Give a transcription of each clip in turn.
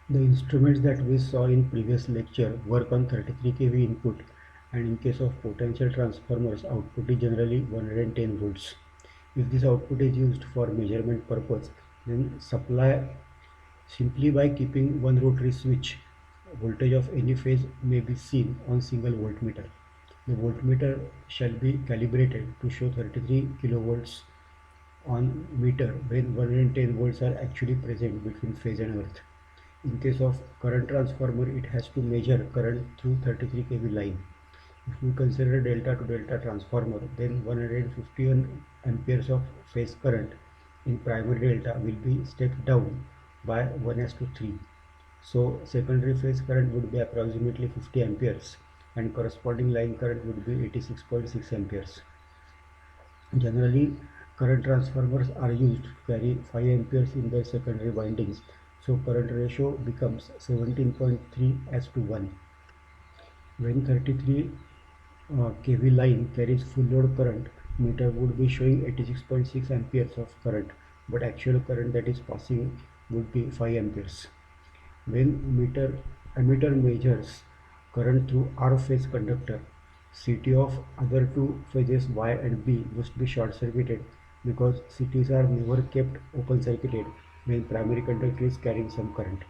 The instruments that we saw in previous lecture work on 33 kV input, and in case of potential transformers output is generally 110 volts. If this output is used for measurement purpose, then supply simply by keeping one rotary switch, voltage of any phase may be seen on single voltmeter. The voltmeter shall be calibrated to show 33 kilovolts on meter when 110 volts are actually present between phase and earth. In case of current transformer, it has to measure current through 33 kV line. If we consider delta to delta transformer, then 151 amperes of phase current in primary delta will be stepped down by 1:3. So secondary phase current would be approximately 50 amperes and corresponding line current would be 86.6 amperes. Generally, current transformers are used to carry 5 amperes in their secondary windings, so current ratio becomes 17.3 as to 1. When 33 kV line carries full load current, meter would be showing 86.6 amperes of current, but actual current that is passing would be 5 amperes. When emitter measures current through R phase conductor, CT of other two phases Y and B must be short circuited because CTs are never kept open circuited when primary conductor is carrying some current.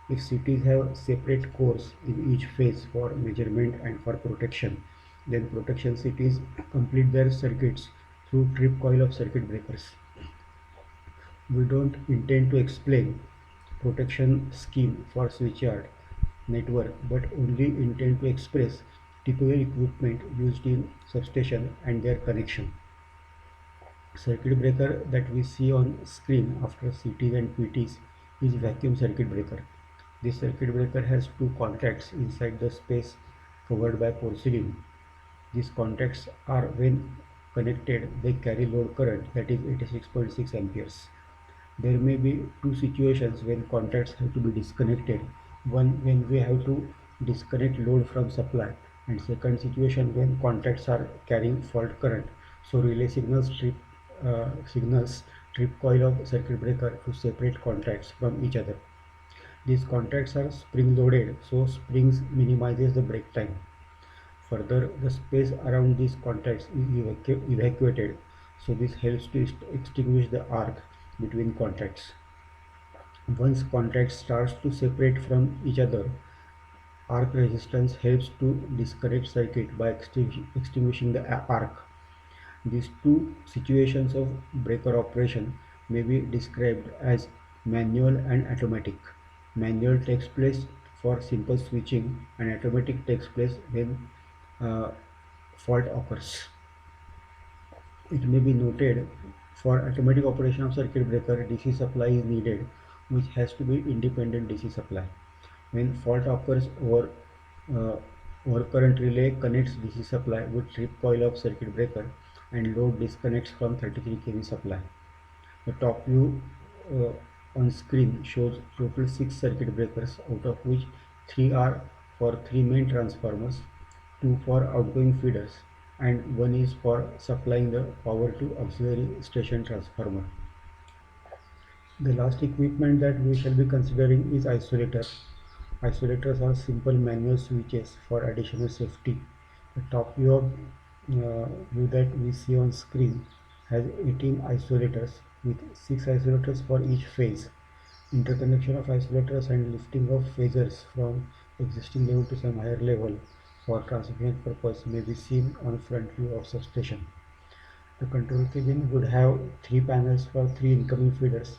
If CTs have separate cores in each phase for measurement and for protection, then protection CTs complete their circuits through trip coil of circuit breakers. We don't intend to explain protection scheme for switchyard network, but only intend to express typical equipment used in substation and their connection. Circuit breaker that we see on screen after CTs and PTs is vacuum circuit breaker. This circuit breaker has two contacts inside the space covered by porcelain. These contacts are, when connected, they carry load current that is 86.6 amperes. There may be two situations when contacts have to be disconnected. One when we have to disconnect load from supply, and second situation when contacts are carrying fault current. So relay signals trip coil of circuit breaker to separate contacts from each other. These contacts are spring loaded, so springs minimizes the break time. Further, the space around these contacts is evacuated, so this helps to extinguish the arc between contacts. Once contacts starts to separate from each other, arc resistance helps to disconnect circuit by extinguishing the arc. These two situations of breaker operation may be described as manual and automatic. Manual takes place for simple switching and automatic takes place when uh, fault occurs. It may be noted for automatic operation of circuit breaker, DC supply is needed, which has to be independent DC supply. When fault occurs, uh, overcurrent relay connects DC supply with trip coil of circuit breaker and load disconnects from 33 kV supply. The top view on screen shows total 6 circuit breakers, out of which 3 are for 3 main transformers, 2 for outgoing feeders, and 1 is for supplying the power to auxiliary station transformer. The last equipment that we shall be considering is isolator. Isolators are simple manual switches for additional safety. The top view that we see on screen has 18 isolators with 6 isolators for each phase. Interconnection of isolators and lifting of phasors from existing level to some higher level for transmission purpose may be seen on front view of substation. The control cabin would have 3 panels for 3 incoming feeders,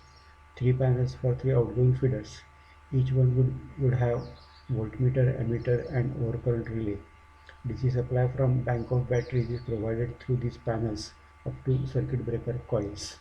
3 panels for 3 outgoing feeders. Each one would have voltmeter, ammeter and overcurrent relay. DC supply from bank of batteries is provided through these panels up to circuit breaker coils.